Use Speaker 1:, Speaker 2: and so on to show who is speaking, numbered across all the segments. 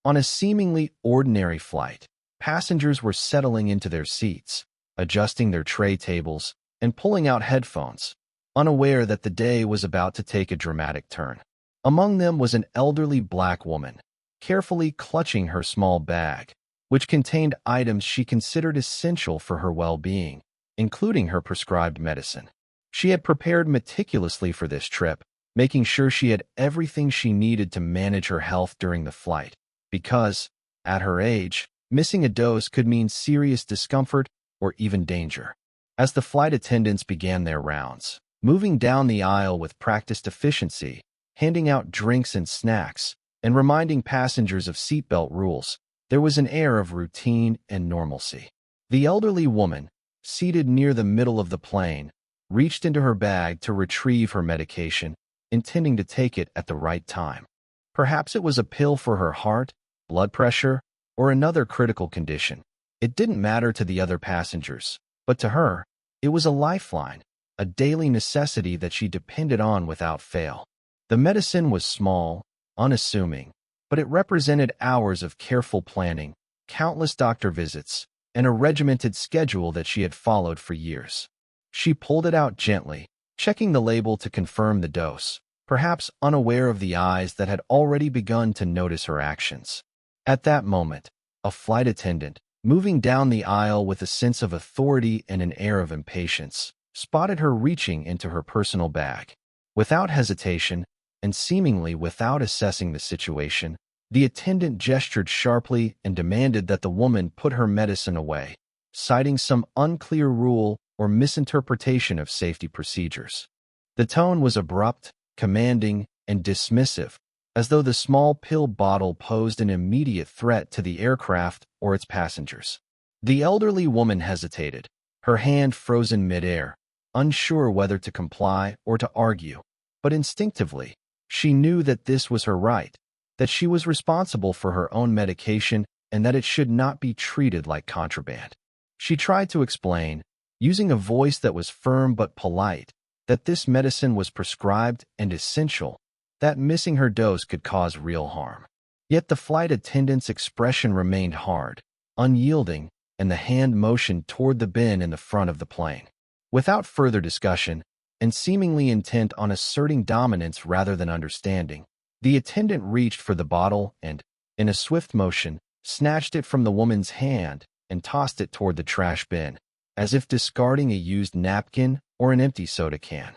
Speaker 1: On a seemingly ordinary flight, passengers were settling into their seats, adjusting their tray tables, and pulling out headphones, unaware that the day was about to take a dramatic turn. Among them was an elderly black woman, carefully clutching her small bag, which contained items she considered essential for her well-being, including her prescribed medicine. She had prepared meticulously for this trip, making sure she had everything she needed to manage her health during the flight, because, at her age, missing a dose could mean serious discomfort or even danger. As the flight attendants began their rounds, moving down the aisle with practiced efficiency, handing out drinks and snacks, and reminding passengers of seatbelt rules, there was an air of routine and normalcy. The elderly woman, seated near the middle of the plane, reached into her bag to retrieve her medication, intending to take it at the right time. Perhaps it was a pill for her heart, blood pressure, or another critical condition. It didn't matter to the other passengers, but to her, it was a lifeline, a daily necessity that she depended on without fail. The medicine was small, unassuming, but it represented hours of careful planning, countless doctor visits, and a regimented schedule that she had followed for years. She pulled it out gently, checking the label to confirm the dose, perhaps unaware of the eyes that had already begun to notice her actions. At that moment, a flight attendant, moving down the aisle with a sense of authority and an air of impatience, spotted her reaching into her personal bag. Without hesitation, and seemingly without assessing the situation, the attendant gestured sharply and demanded that the woman put her medicine away, citing some unclear rule or misinterpretation of safety procedures. The tone was abrupt, commanding, and dismissive, as though the small pill bottle posed an immediate threat to the aircraft or its passengers. The elderly woman hesitated, her hand frozen midair, unsure whether to comply or to argue, but instinctively, she knew that this was her right, that she was responsible for her own medication and that it should not be treated like contraband. She tried to explain, using a voice that was firm but polite, that this medicine was prescribed and essential, that missing her dose could cause real harm. Yet the flight attendant's expression remained hard, unyielding, and the hand motioned toward the bin in the front of the plane. Without further discussion, and seemingly intent on asserting dominance rather than understanding, the attendant reached for the bottle and, in a swift motion, snatched it from the woman's hand and tossed it toward the trash bin, as if discarding a used napkin or an empty soda can.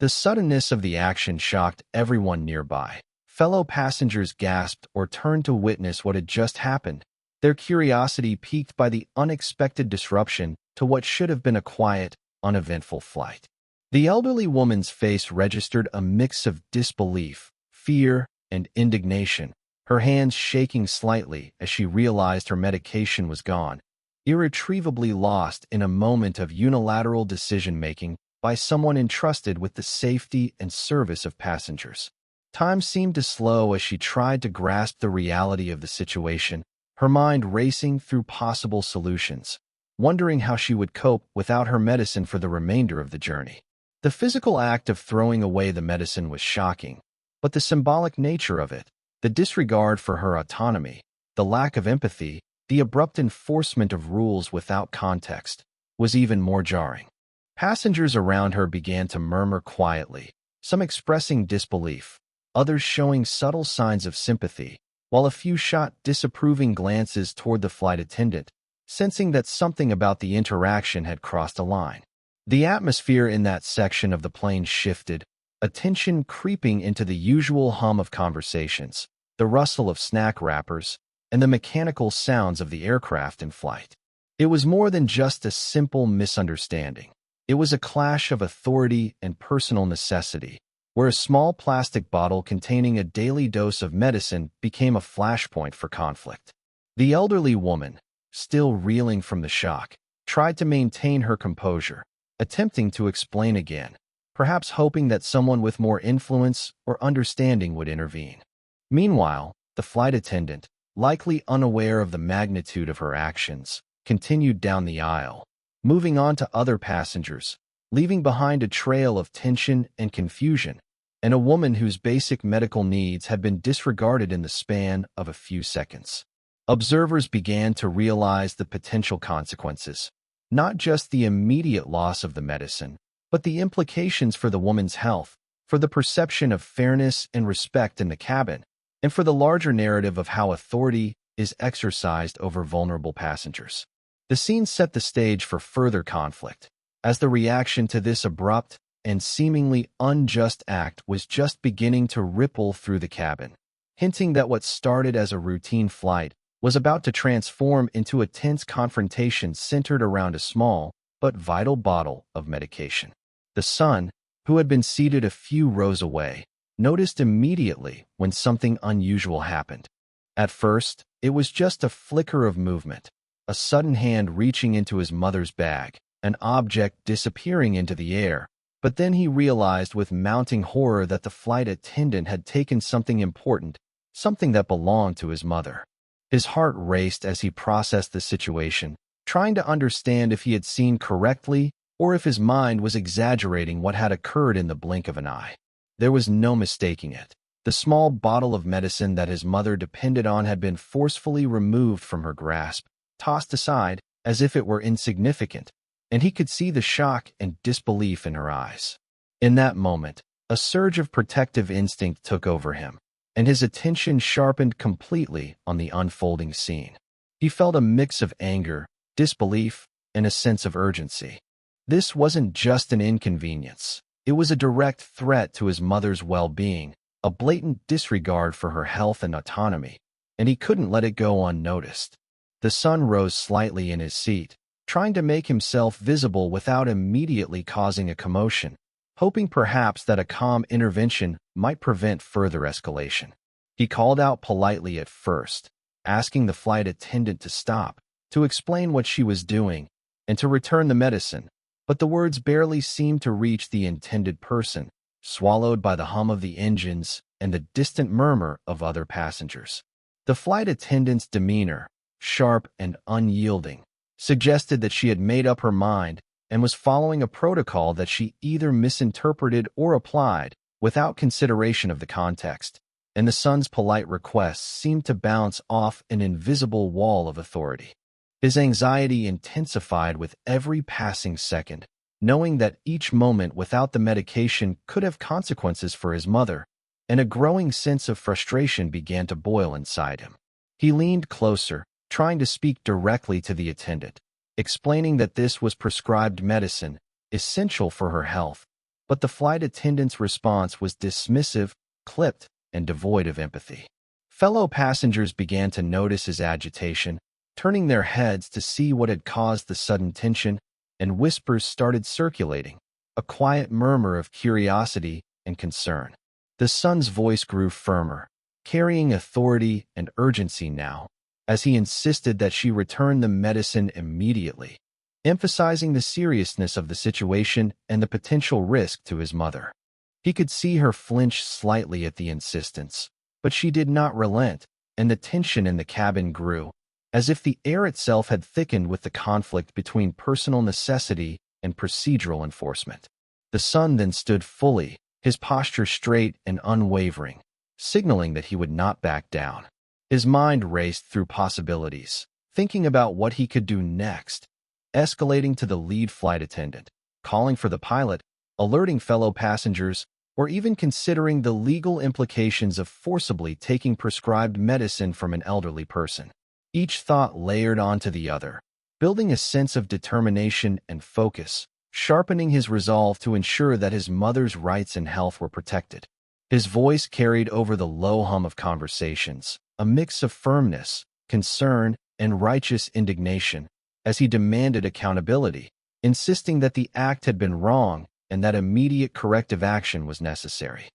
Speaker 1: The suddenness of the action shocked everyone nearby. Fellow passengers gasped or turned to witness what had just happened, their curiosity piqued by the unexpected disruption to what should have been a quiet, uneventful flight. The elderly woman's face registered a mix of disbelief, fear, and indignation, her hands shaking slightly as she realized her medication was gone, irretrievably lost in a moment of unilateral decision-making by someone entrusted with the safety and service of passengers. Time seemed to slow as she tried to grasp the reality of the situation, her mind racing through possible solutions, wondering how she would cope without her medicine for the remainder of the journey. The physical act of throwing away the medicine was shocking, but the symbolic nature of it, the disregard for her autonomy, the lack of empathy, the abrupt enforcement of rules without context, was even more jarring. Passengers around her began to murmur quietly, some expressing disbelief, others showing subtle signs of sympathy, while a few shot disapproving glances toward the flight attendant, sensing that something about the interaction had crossed a line. The atmosphere in that section of the plane shifted, attention creeping into the usual hum of conversations, the rustle of snack wrappers, and the mechanical sounds of the aircraft in flight. It was more than just a simple misunderstanding. It was a clash of authority and personal necessity, where a small plastic bottle containing a daily dose of medicine became a flashpoint for conflict. The elderly woman, still reeling from the shock, tried to maintain her composure, attempting to explain again, perhaps hoping that someone with more influence or understanding would intervene. Meanwhile, the flight attendant, likely unaware of the magnitude of her actions, continued down the aisle, moving on to other passengers, leaving behind a trail of tension and confusion, and a woman whose basic medical needs had been disregarded in the span of a few seconds. Observers began to realize the potential consequences, not just the immediate loss of the medicine, but the implications for the woman's health, for the perception of fairness and respect in the cabin, and for the larger narrative of how authority is exercised over vulnerable passengers. The scene set the stage for further conflict, as the reaction to this abrupt and seemingly unjust act was just beginning to ripple through the cabin, hinting that what started as a routine flight was about to transform into a tense confrontation centered around a small but vital bottle of medication. The son, who had been seated a few rows away, noticed immediately when something unusual happened. At first, it was just a flicker of movement, a sudden hand reaching into his mother's bag, an object disappearing into the air. But then he realized with mounting horror that the flight attendant had taken something important, something that belonged to his mother. His heart raced as he processed the situation, trying to understand if he had seen correctly or if his mind was exaggerating what had occurred in the blink of an eye. There was no mistaking it. The small bottle of medicine that his mother depended on had been forcefully removed from her grasp, tossed aside as if it were insignificant, and he could see the shock and disbelief in her eyes. In that moment, a surge of protective instinct took over him, and his attention sharpened completely on the unfolding scene. He felt a mix of anger, disbelief, and a sense of urgency. This wasn't just an inconvenience. It was a direct threat to his mother's well-being, a blatant disregard for her health and autonomy, and he couldn't let it go unnoticed. The son rose slightly in his seat, trying to make himself visible without immediately causing a commotion, hoping perhaps that a calm intervention might prevent further escalation. He called out politely at first, asking the flight attendant to stop, to explain what she was doing, and to return the medicine, but the words barely seemed to reach the intended person, swallowed by the hum of the engines and the distant murmur of other passengers. The flight attendant's demeanor, sharp and unyielding, suggested that she had made up her mind and was following a protocol that she either misinterpreted or applied without consideration of the context, and the son's polite requests seemed to bounce off an invisible wall of authority. His anxiety intensified with every passing second, knowing that each moment without the medication could have consequences for his mother, and a growing sense of frustration began to boil inside him. He leaned closer, trying to speak directly to the attendant, explaining that this was prescribed medicine, essential for her health, but the flight attendant's response was dismissive, clipped, and devoid of empathy. Fellow passengers began to notice his agitation, turning their heads to see what had caused the sudden tension, and whispers started circulating, a quiet murmur of curiosity and concern. The son's voice grew firmer, carrying authority and urgency now, as he insisted that she return the medicine immediately, emphasizing the seriousness of the situation and the potential risk to his mother. He could see her flinch slightly at the insistence, but she did not relent, and the tension in the cabin grew, as if the air itself had thickened with the conflict between personal necessity and procedural enforcement. The son then stood fully, his posture straight and unwavering, signaling that he would not back down. His mind raced through possibilities, thinking about what he could do next, escalating to the lead flight attendant, calling for the pilot, alerting fellow passengers, or even considering the legal implications of forcibly taking prescribed medicine from an elderly person. Each thought layered onto the other, building a sense of determination and focus, sharpening his resolve to ensure that his mother's rights and health were protected. His voice carried over the low hum of conversations, a mix of firmness, concern, and righteous indignation, as he demanded accountability, insisting that the act had been wrong and that immediate corrective action was necessary.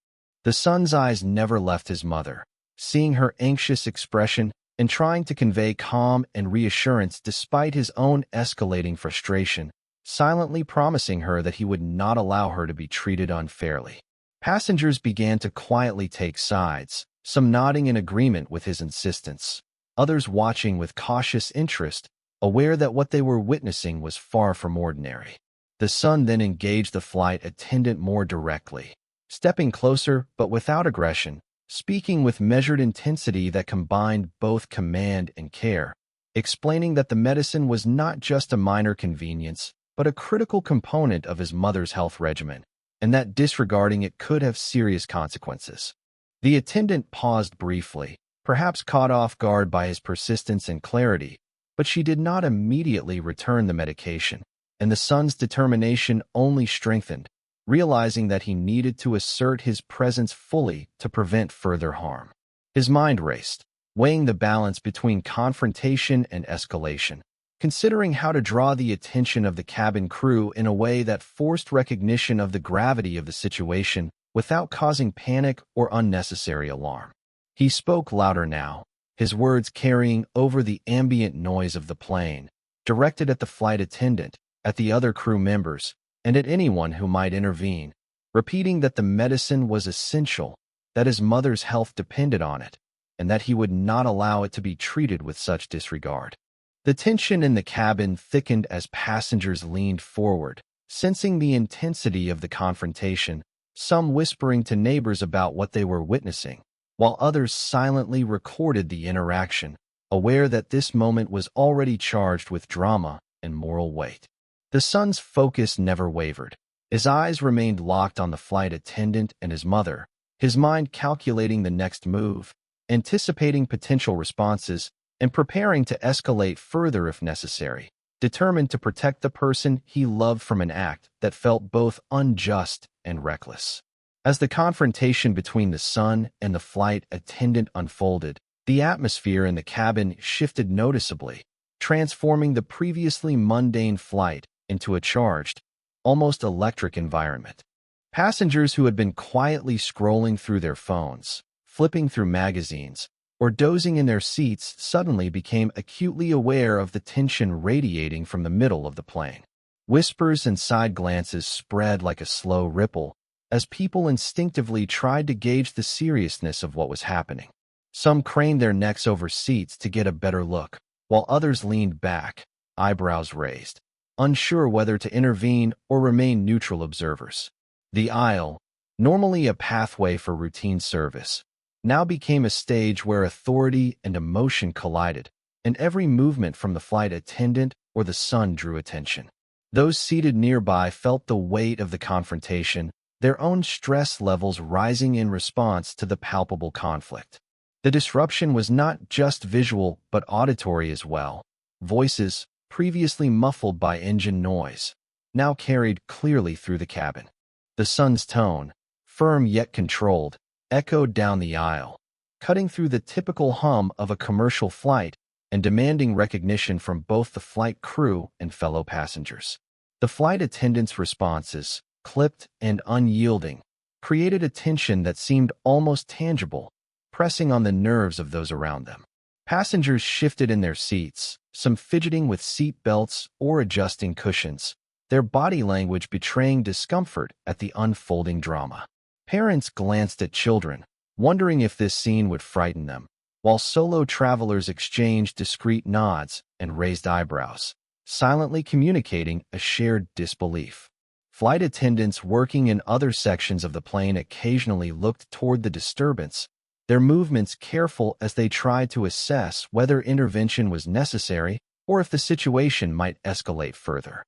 Speaker 1: The son's eyes never left his mother, seeing her anxious expression and trying to convey calm and reassurance despite his own escalating frustration, silently promising her that he would not allow her to be treated unfairly. Passengers began to quietly take sides, some nodding in agreement with his insistence, others watching with cautious interest, aware that what they were witnessing was far from ordinary. The son then engaged the flight attendant more directly, stepping closer but without aggression, speaking with measured intensity that combined both command and care, explaining that the medicine was not just a minor convenience, but a critical component of his mother's health regimen, and that disregarding it could have serious consequences. The attendant paused briefly, perhaps caught off guard by his persistence and clarity, but she did not immediately return the medication, and the son's determination only strengthened, realizing that he needed to assert his presence fully to prevent further harm. His mind raced, weighing the balance between confrontation and escalation, considering how to draw the attention of the cabin crew in a way that forced recognition of the gravity of the situation without causing panic or unnecessary alarm. He spoke louder now, his words carrying over the ambient noise of the plane, directed at the flight attendant, at the other crew members, and at anyone who might intervene, repeating that the medicine was essential, that his mother's health depended on it, and that he would not allow it to be treated with such disregard. The tension in the cabin thickened as passengers leaned forward, sensing the intensity of the confrontation, some whispering to neighbors about what they were witnessing, while others silently recorded the interaction, aware that this moment was already charged with drama and moral weight. The son's focus never wavered. His eyes remained locked on the flight attendant and his mother, his mind calculating the next move, anticipating potential responses, and preparing to escalate further if necessary, determined to protect the person he loved from an act that felt both unjust and reckless. As the confrontation between the son and the flight attendant unfolded, the atmosphere in the cabin shifted noticeably, transforming the previously mundane flight into a charged, almost electric environment. Passengers who had been quietly scrolling through their phones, flipping through magazines, or dozing in their seats suddenly became acutely aware of the tension radiating from the middle of the plane. Whispers and side glances spread like a slow ripple, as people instinctively tried to gauge the seriousness of what was happening. Some craned their necks over seats to get a better look, while others leaned back, eyebrows raised, unsure whether to intervene or remain neutral observers. The aisle, normally a pathway for routine service, now became a stage where authority and emotion collided, and every movement from the flight attendant or the son drew attention. Those seated nearby felt the weight of the confrontation, their own stress levels rising in response to the palpable conflict. The disruption was not just visual but auditory as well. Voices, previously muffled by engine noise, now carried clearly through the cabin. The son's tone, firm yet controlled, echoed down the aisle, cutting through the typical hum of a commercial flight and demanding recognition from both the flight crew and fellow passengers. The flight attendant's responses, clipped and unyielding, created a tension that seemed almost tangible, pressing on the nerves of those around them. Passengers shifted in their seats, some fidgeting with seat belts or adjusting cushions, their body language betraying discomfort at the unfolding drama. Parents glanced at children, wondering if this scene would frighten them, while solo travelers exchanged discreet nods and raised eyebrows, silently communicating a shared disbelief. Flight attendants working in other sections of the plane occasionally looked toward the disturbance, their movements careful as they tried to assess whether intervention was necessary or if the situation might escalate further.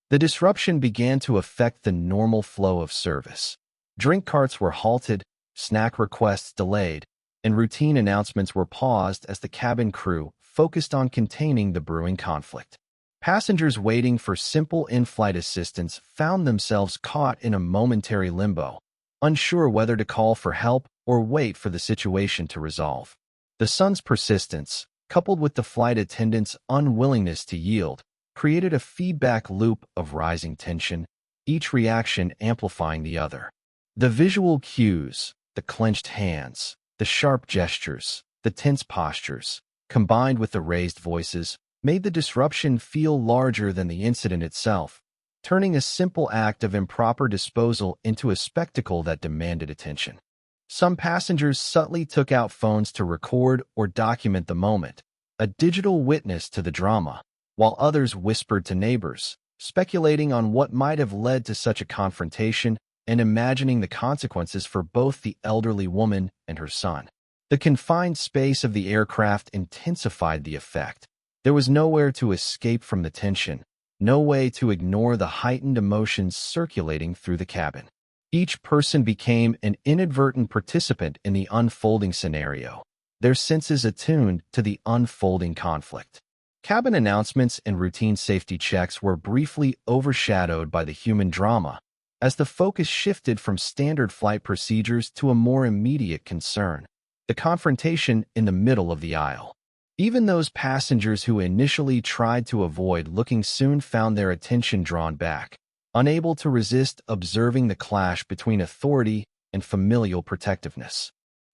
Speaker 1: The disruption began to affect the normal flow of service. Drink carts were halted, snack requests delayed, and routine announcements were paused as the cabin crew focused on containing the brewing conflict. Passengers waiting for simple in-flight assistance found themselves caught in a momentary limbo, unsure whether to call for help or wait for the situation to resolve. The son's persistence, coupled with the flight attendant's unwillingness to yield, created a feedback loop of rising tension, each reaction amplifying the other. The visual cues, the clenched hands, the sharp gestures, the tense postures, combined with the raised voices, made the disruption feel larger than the incident itself, turning a simple act of improper disposal into a spectacle that demanded attention. Some passengers subtly took out phones to record or document the moment, a digital witness to the drama, while others whispered to neighbors, speculating on what might have led to such a confrontation and imagining the consequences for both the elderly woman and her son. The confined space of the aircraft intensified the effect. There was nowhere to escape from the tension, no way to ignore the heightened emotions circulating through the cabin. Each person became an inadvertent participant in the unfolding scenario, their senses attuned to the unfolding conflict. Cabin announcements and routine safety checks were briefly overshadowed by the human drama, as the focus shifted from standard flight procedures to a more immediate concern: the confrontation in the middle of the aisle. Even those passengers who initially tried to avoid looking soon found their attention drawn back, unable to resist observing the clash between authority and familial protectiveness.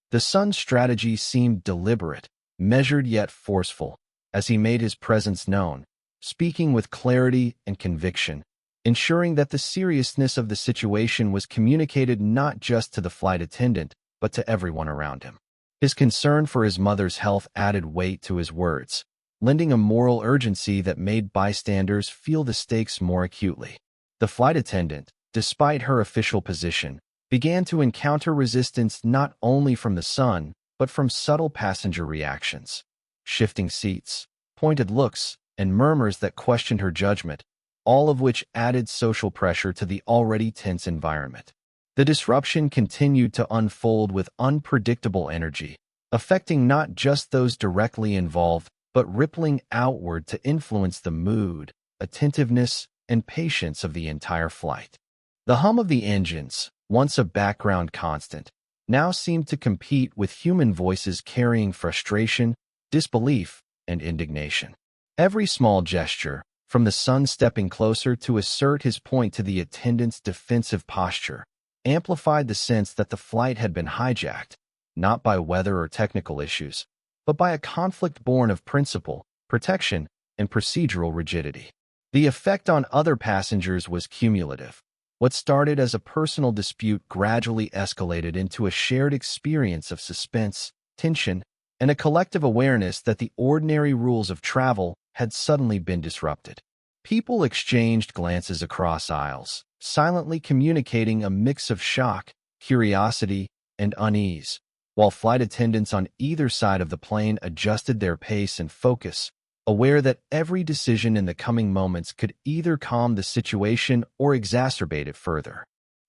Speaker 1: The son's strategy seemed deliberate, measured yet forceful, as he made his presence known, speaking with clarity and conviction, ensuring that the seriousness of the situation was communicated not just to the flight attendant, but to everyone around him. His concern for his mother's health added weight to his words, lending a moral urgency that made bystanders feel the stakes more acutely. The flight attendant, despite her official position, began to encounter resistance not only from the son, but from subtle passenger reactions. Shifting seats, pointed looks, and murmurs that questioned her judgment, all of which added social pressure to the already tense environment. The disruption continued to unfold with unpredictable energy, affecting not just those directly involved, but rippling outward to influence the mood, attentiveness, and patience of the entire flight. The hum of the engines, once a background constant, now seemed to compete with human voices carrying frustration, disbelief, and indignation. Every small gesture, from the son stepping closer to assert his point to the attendant's defensive posture, amplified the sense that the flight had been hijacked, not by weather or technical issues, but by a conflict born of principle, protection, and procedural rigidity. The effect on other passengers was cumulative. What started as a personal dispute gradually escalated into a shared experience of suspense, tension, and a collective awareness that the ordinary rules of travel had suddenly been disrupted. People exchanged glances across aisles, silently communicating a mix of shock, curiosity, and unease, while flight attendants on either side of the plane adjusted their pace and focus, aware that every decision in the coming moments could either calm the situation or exacerbate it further.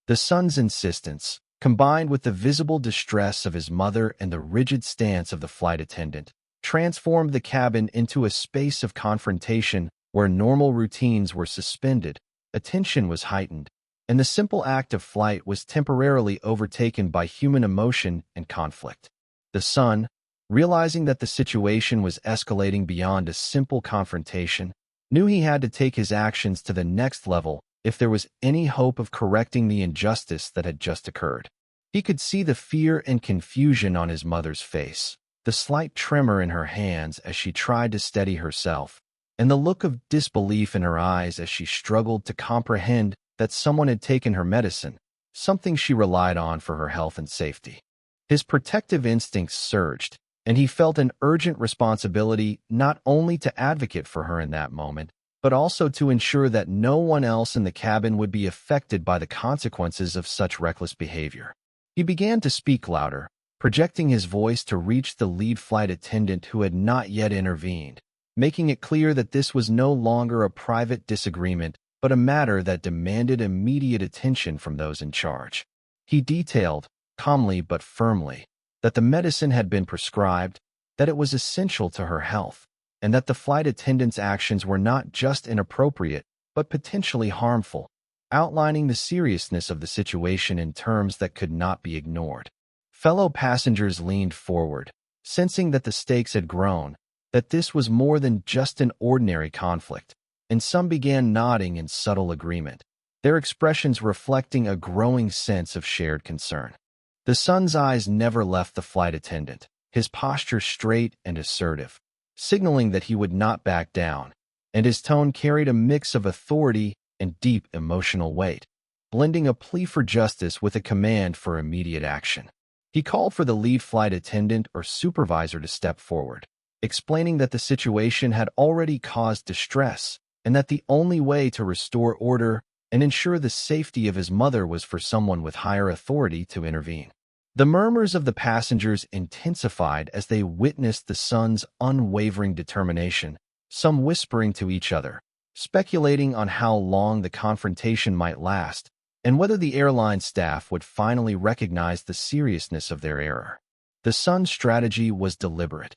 Speaker 1: The son's insistence, combined with the visible distress of his mother and the rigid stance of the flight attendant, transformed the cabin into a space of confrontation where normal routines were suspended, attention was heightened, and the simple act of flight was temporarily overtaken by human emotion and conflict. The son, realizing that the situation was escalating beyond a simple confrontation, knew he had to take his actions to the next level if there was any hope of correcting the injustice that had just occurred. He could see the fear and confusion on his mother's face, the slight tremor in her hands as she tried to steady herself, and the look of disbelief in her eyes as she struggled to comprehend that someone had taken her medicine, something she relied on for her health and safety. His protective instincts surged, and he felt an urgent responsibility not only to advocate for her in that moment, but also to ensure that no one else in the cabin would be affected by the consequences of such reckless behavior. He began to speak louder, projecting his voice to reach the lead flight attendant who had not yet intervened, making it clear that this was no longer a private disagreement, but a matter that demanded immediate attention from those in charge. He detailed, calmly but firmly, that the medicine had been prescribed, that it was essential to her health, and that the flight attendant's actions were not just inappropriate, but potentially harmful, outlining the seriousness of the situation in terms that could not be ignored. Fellow passengers leaned forward, sensing that the stakes had grown, that this was more than just an ordinary conflict, and some began nodding in subtle agreement, their expressions reflecting a growing sense of shared concern. The son's eyes never left the flight attendant, his posture straight and assertive, signaling that he would not back down, and his tone carried a mix of authority and deep emotional weight, blending a plea for justice with a command for immediate action. He called for the lead flight attendant or supervisor to step forward, explaining that the situation had already caused distress and that the only way to restore order and ensure the safety of his mother was for someone with higher authority to intervene. The murmurs of the passengers intensified as they witnessed the son's unwavering determination, some whispering to each other, speculating on how long the confrontation might last and whether the airline staff would finally recognize the seriousness of their error. The son's strategy was deliberate.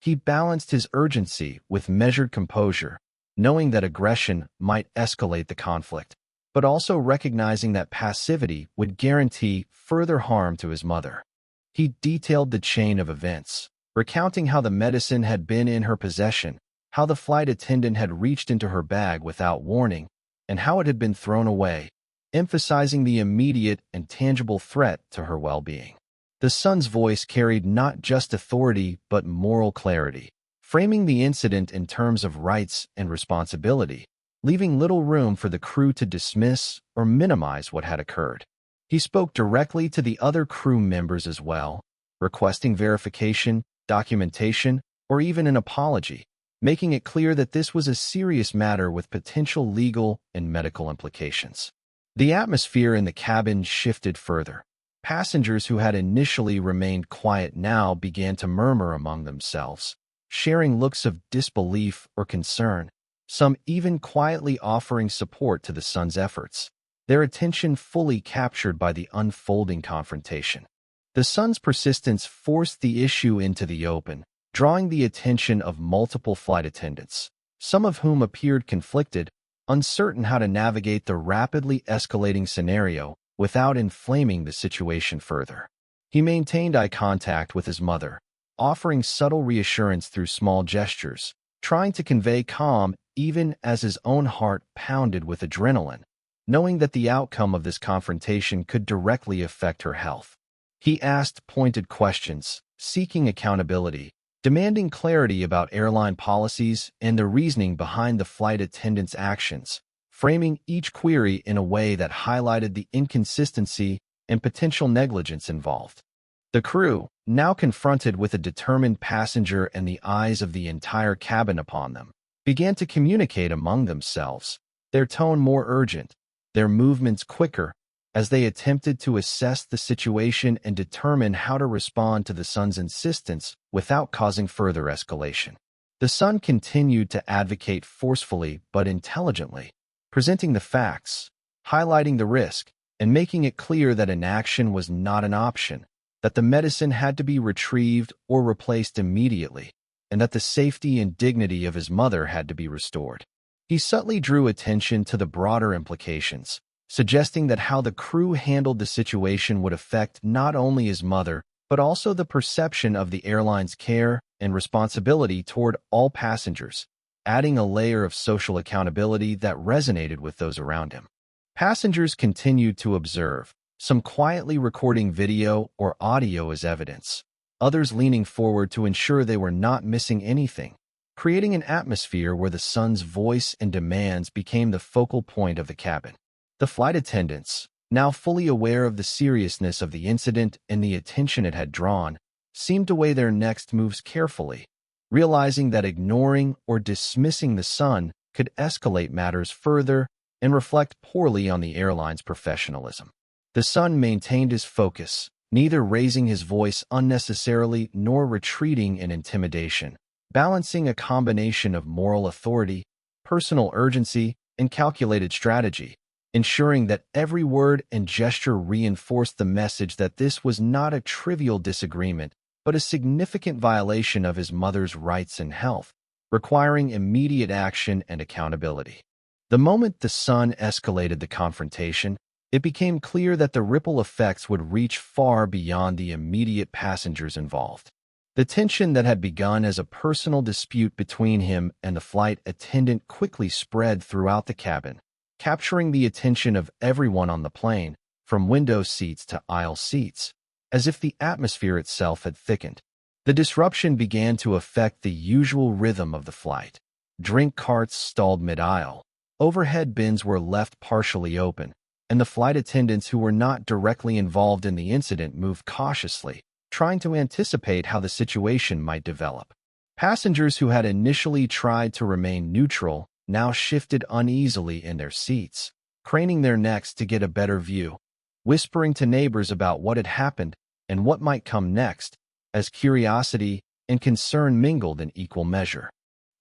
Speaker 1: He balanced his urgency with measured composure, knowing that aggression might escalate the conflict, but also recognizing that passivity would guarantee further harm to his mother. He detailed the chain of events, recounting how the medicine had been in her possession, how the flight attendant had reached into her bag without warning, and how it had been thrown away, emphasizing the immediate and tangible threat to her well-being. The son's voice carried not just authority but moral clarity, framing the incident in terms of rights and responsibility, leaving little room for the crew to dismiss or minimize what had occurred. He spoke directly to the other crew members as well, requesting verification, documentation, or even an apology, making it clear that this was a serious matter with potential legal and medical implications. The atmosphere in the cabin shifted further. Passengers who had initially remained quiet now began to murmur among themselves, sharing looks of disbelief or concern, some even quietly offering support to the son's efforts, their attention fully captured by the unfolding confrontation. The son's persistence forced the issue into the open, drawing the attention of multiple flight attendants, some of whom appeared conflicted, uncertain how to navigate the rapidly escalating scenario without inflaming the situation further. He maintained eye contact with his mother, offering subtle reassurance through small gestures, trying to convey calm even as his own heart pounded with adrenaline, knowing that the outcome of this confrontation could directly affect her health. He asked pointed questions, seeking accountability, demanding clarity about airline policies and the reasoning behind the flight attendant's actions, framing each query in a way that highlighted the inconsistency and potential negligence involved. The crew, now confronted with a determined passenger and the eyes of the entire cabin upon them, began to communicate among themselves, their tone more urgent, their movements quicker, as they attempted to assess the situation and determine how to respond to the son's insistence without causing further escalation. The son continued to advocate forcefully but intelligently, presenting the facts, highlighting the risk, and making it clear that inaction was not an option, that the medicine had to be retrieved or replaced immediately, and that the safety and dignity of his mother had to be restored. He subtly drew attention to the broader implications, suggesting that how the crew handled the situation would affect not only his mother, but also the perception of the airline's care and responsibility toward all passengers, adding a layer of social accountability that resonated with those around him. Passengers continued to observe, some quietly recording video or audio as evidence, others leaning forward to ensure they were not missing anything, creating an atmosphere where the son's voice and demands became the focal point of the cabin. The flight attendants, now fully aware of the seriousness of the incident and the attention it had drawn, seemed to weigh their next moves carefully, realizing that ignoring or dismissing the son could escalate matters further and reflect poorly on the airline's professionalism. The son maintained his focus, neither raising his voice unnecessarily nor retreating in intimidation, balancing a combination of moral authority, personal urgency, and calculated strategy, ensuring that every word and gesture reinforced the message that this was not a trivial disagreement, but a significant violation of his mother's rights and health, requiring immediate action and accountability. The moment the son escalated the confrontation, it became clear that the ripple effects would reach far beyond the immediate passengers involved. The tension that had begun as a personal dispute between him and the flight attendant quickly spread throughout the cabin, capturing the attention of everyone on the plane, from window seats to aisle seats, as if the atmosphere itself had thickened. The disruption began to affect the usual rhythm of the flight. Drink carts stalled mid-aisle, overhead bins were left partially open, and the flight attendants who were not directly involved in the incident moved cautiously, trying to anticipate how the situation might develop. Passengers who had initially tried to remain neutral now shifted uneasily in their seats, craning their necks to get a better view, whispering to neighbors about what had happened and what might come next, as curiosity and concern mingled in equal measure.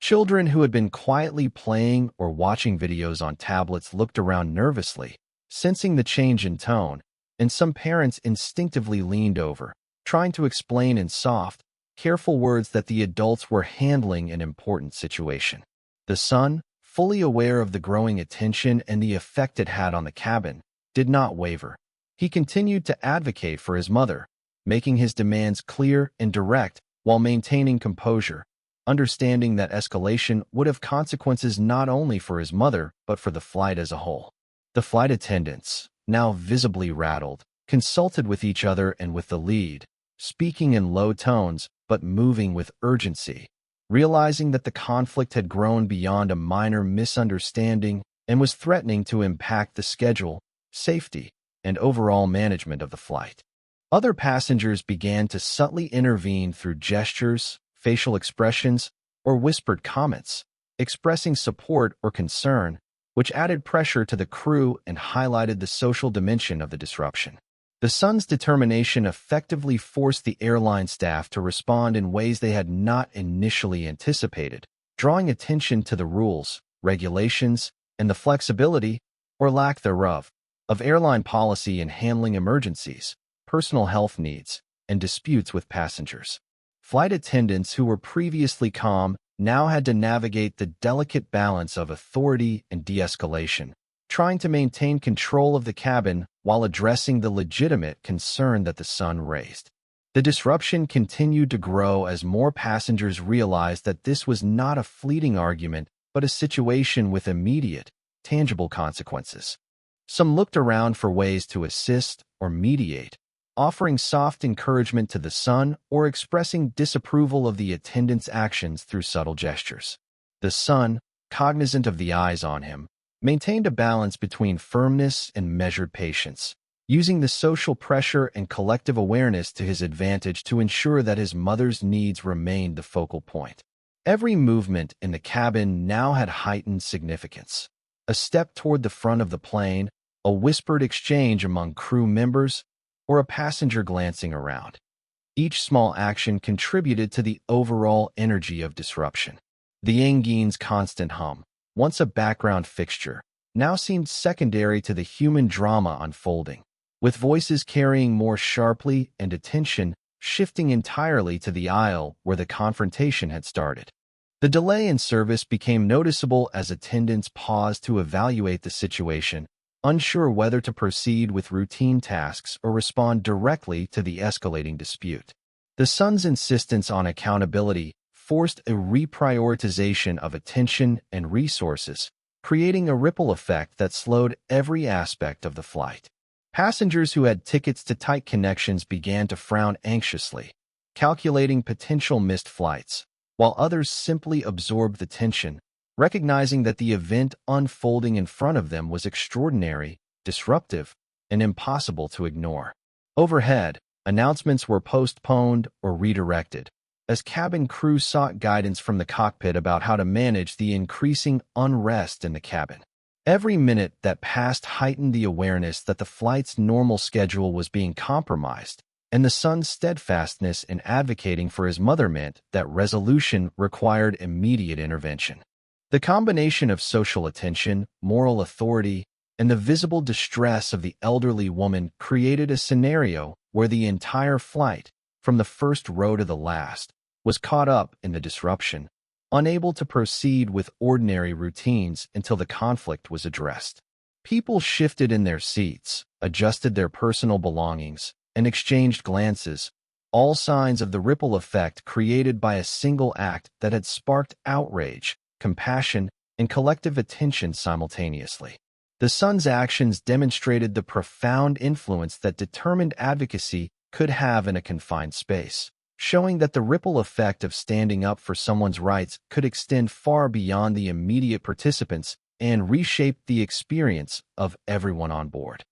Speaker 1: Children who had been quietly playing or watching videos on tablets looked around nervously, sensing the change in tone, and some parents instinctively leaned over, trying to explain in soft, careful words that the adults were handling an important situation. The son, fully aware of the growing attention and the effect it had on the cabin, did not waver. He continued to advocate for his mother, making his demands clear and direct while maintaining composure, understanding that escalation would have consequences not only for his mother but for the flight as a whole. The flight attendants, now visibly rattled, consulted with each other and with the lead, speaking in low tones but moving with urgency, realizing that the conflict had grown beyond a minor misunderstanding and was threatening to impact the schedule, safety, and overall management of the flight. Other passengers began to subtly intervene through gestures, facial expressions, or whispered comments, expressing support or concern, which added pressure to the crew and highlighted the social dimension of the disruption. The son's determination effectively forced the airline staff to respond in ways they had not initially anticipated, drawing attention to the rules, regulations, and the flexibility, or lack thereof, of airline policy in handling emergencies, personal health needs, and disputes with passengers. Flight attendants who were previously calm now had to navigate the delicate balance of authority and de-escalation, trying to maintain control of the cabin while addressing the legitimate concern that the son raised. The disruption continued to grow as more passengers realized that this was not a fleeting argument, but a situation with immediate, tangible consequences. Some looked around for ways to assist or mediate, offering soft encouragement to the son or expressing disapproval of the attendant's actions through subtle gestures. The son, cognizant of the eyes on him, maintained a balance between firmness and measured patience, using the social pressure and collective awareness to his advantage to ensure that his mother's needs remained the focal point. Every movement in the cabin now had heightened significance. A step toward the front of the plane, a whispered exchange among crew members, or a passenger glancing around. Each small action contributed to the overall energy of disruption. The engine's constant hum, once a background fixture, now seemed secondary to the human drama unfolding, with voices carrying more sharply and attention shifting entirely to the aisle where the confrontation had started. The delay in service became noticeable as attendants paused to evaluate the situation, unsure whether to proceed with routine tasks or respond directly to the escalating dispute. The son's insistence on accountability forced a reprioritization of attention and resources, creating a ripple effect that slowed every aspect of the flight. Passengers who had tickets to tight connections began to frown anxiously, calculating potential missed flights, while others simply absorbed the tension, recognizing that the event unfolding in front of them was extraordinary, disruptive, and impossible to ignore. Overhead, announcements were postponed or redirected, as cabin crew sought guidance from the cockpit about how to manage the increasing unrest in the cabin. Every minute that passed heightened the awareness that the flight's normal schedule was being compromised, and the son's steadfastness in advocating for his mother meant that resolution required immediate intervention. The combination of social attention, moral authority, and the visible distress of the elderly woman created a scenario where the entire flight, from the first row to the last, was caught up in the disruption, unable to proceed with ordinary routines until the conflict was addressed. People shifted in their seats, adjusted their personal belongings, and exchanged glances, all signs of the ripple effect created by a single act that had sparked outrage, compassion, and collective attention simultaneously. The son's actions demonstrated the profound influence that determined advocacy could have in a confined space, showing that the ripple effect of standing up for someone's rights could extend far beyond the immediate participants and reshape the experience of everyone on board.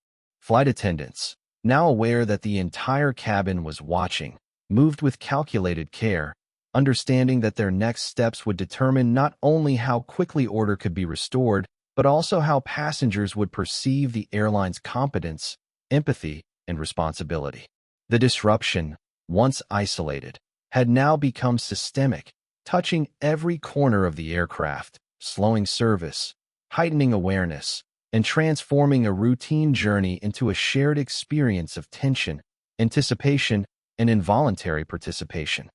Speaker 1: Flight attendants, now aware that the entire cabin was watching, moved with calculated care, understanding that their next steps would determine not only how quickly order could be restored, but also how passengers would perceive the airline's competence, empathy, and responsibility. The disruption, once isolated, had now become systemic, touching every corner of the aircraft, slowing service, heightening awareness, and transforming a routine journey into a shared experience of tension, anticipation, and involuntary participation.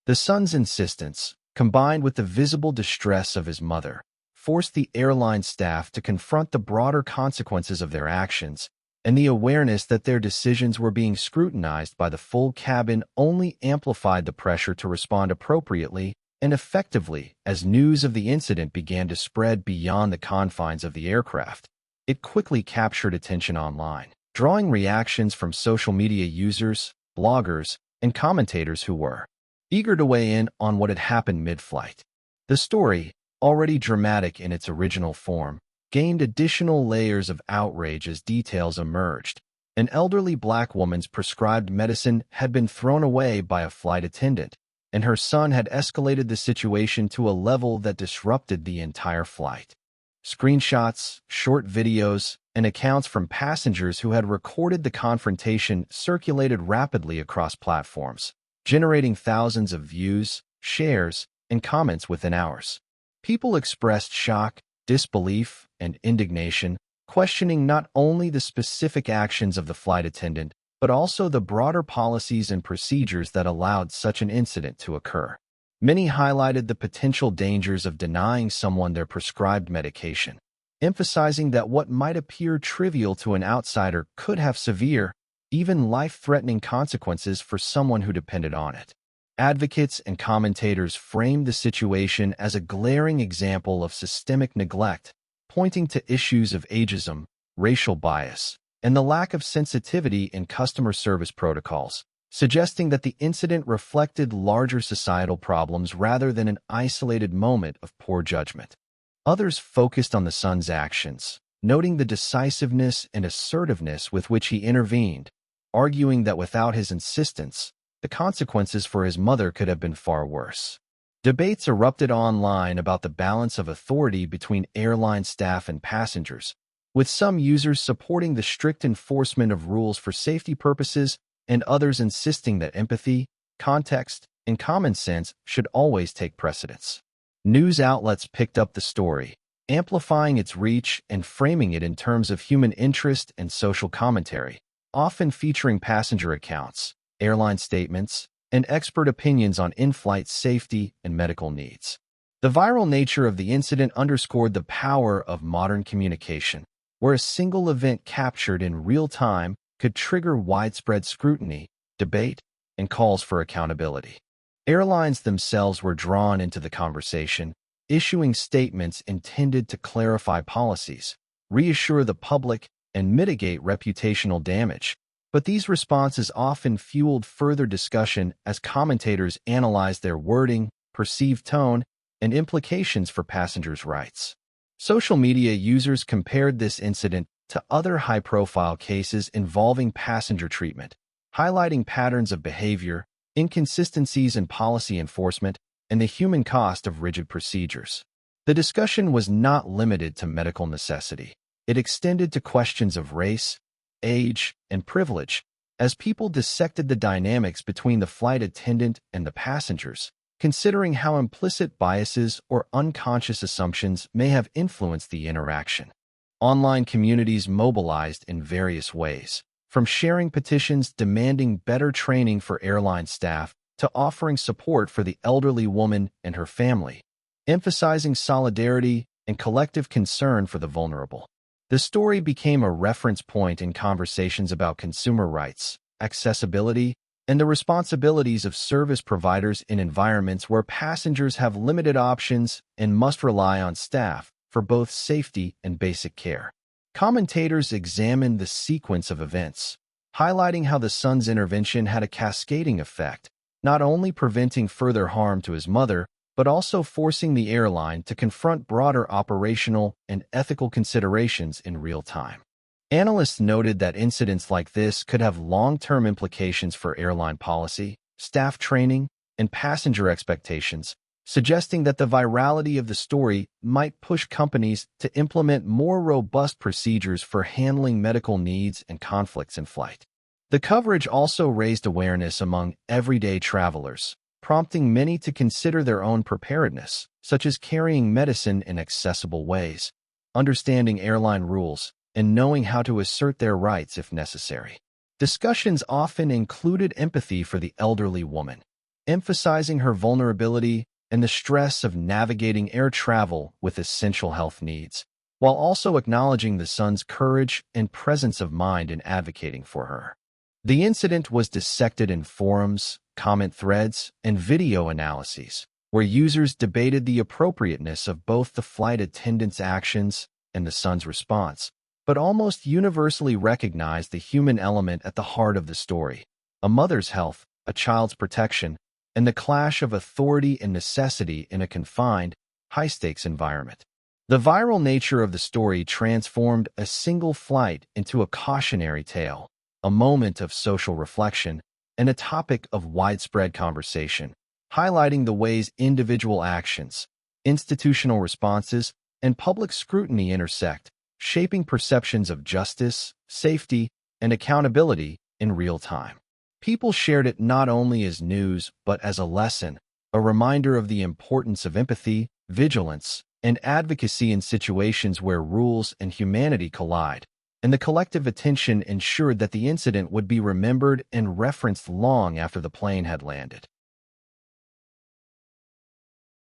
Speaker 1: The son's insistence, combined with the visible distress of his mother, forced the airline staff to confront the broader consequences of their actions, and the awareness that their decisions were being scrutinized by the full cabin only amplified the pressure to respond appropriately and effectively as news of the incident began to spread beyond the confines of the aircraft. It quickly captured attention online, drawing reactions from social media users, bloggers, and commentators who were eager to weigh in on what had happened mid-flight. The story, already dramatic in its original form, gained additional layers of outrage as details emerged. An elderly black woman's prescribed medicine had been thrown away by a flight attendant, and her son had escalated the situation to a level that disrupted the entire flight. Screenshots, short videos, and accounts from passengers who had recorded the confrontation circulated rapidly across platforms, generating thousands of views, shares, and comments within hours. People expressed shock, disbelief, and indignation, questioning not only the specific actions of the flight attendant, but also the broader policies and procedures that allowed such an incident to occur. Many highlighted the potential dangers of denying someone their prescribed medication, emphasizing that what might appear trivial to an outsider could have severe, even life-threatening consequences for someone who depended on it. Advocates and commentators framed the situation as a glaring example of systemic neglect, pointing to issues of ageism, racial bias, and the lack of sensitivity in customer service protocols, suggesting that the incident reflected larger societal problems rather than an isolated moment of poor judgment. Others focused on the son's actions, noting the decisiveness and assertiveness with which he intervened, arguing that without his insistence, the consequences for his mother could have been far worse. Debates erupted online about the balance of authority between airline staff and passengers, with some users supporting the strict enforcement of rules for safety purposes and others insisting that empathy, context, and common sense should always take precedence. News outlets picked up the story, amplifying its reach and framing it in terms of human interest and social commentary, often featuring passenger accounts, airline statements, and expert opinions on in-flight safety and medical needs. The viral nature of the incident underscored the power of modern communication, where a single event captured in real time could trigger widespread scrutiny, debate, and calls for accountability. Airlines themselves were drawn into the conversation, issuing statements intended to clarify policies, reassure the public, and mitigate reputational damage. But these responses often fueled further discussion as commentators analyzed their wording, perceived tone, and implications for passengers' rights. Social media users compared this incident to other high-profile cases involving passenger treatment, highlighting patterns of behavior, inconsistencies in policy enforcement, and the human cost of rigid procedures. The discussion was not limited to medical necessity. It extended to questions of race, age, and privilege, as people dissected the dynamics between the flight attendant and the passengers, considering how implicit biases or unconscious assumptions may have influenced the interaction. Online communities mobilized in various ways, from sharing petitions demanding better training for airline staff to offering support for the elderly woman and her family, emphasizing solidarity and collective concern for the vulnerable. The story became a reference point in conversations about consumer rights, accessibility, and the responsibilities of service providers in environments where passengers have limited options and must rely on staff for both safety and basic care. Commentators examined the sequence of events, highlighting how the son's intervention had a cascading effect, not only preventing further harm to his mother, but also forcing the airline to confront broader operational and ethical considerations in real time. Analysts noted that incidents like this could have long-term implications for airline policy, staff training, and passenger expectations, suggesting that the virality of the story might push companies to implement more robust procedures for handling medical needs and conflicts in flight. The coverage also raised awareness among everyday travelers, prompting many to consider their own preparedness, such as carrying medicine in accessible ways, understanding airline rules, and knowing how to assert their rights if necessary. Discussions often included empathy for the elderly woman, emphasizing her vulnerability and the stress of navigating air travel with essential health needs, while also acknowledging the son's courage and presence of mind in advocating for her. The incident was dissected in forums, comment threads, and video analyses, where users debated the appropriateness of both the flight attendant's actions and the son's response, but almost universally recognized the human element at the heart of the story: a mother's health, a child's protection, and the clash of authority and necessity in a confined, high-stakes environment. The viral nature of the story transformed a single flight into a cautionary tale, a moment of social reflection, and a topic of widespread conversation, highlighting the ways individual actions, institutional responses, and public scrutiny intersect, shaping perceptions of justice, safety, and accountability in real time. People shared it not only as news, but as a lesson, a reminder of the importance of empathy, vigilance, and advocacy in situations where rules and humanity collide, and the collective attention ensured that the incident would be remembered and referenced long after the plane had landed.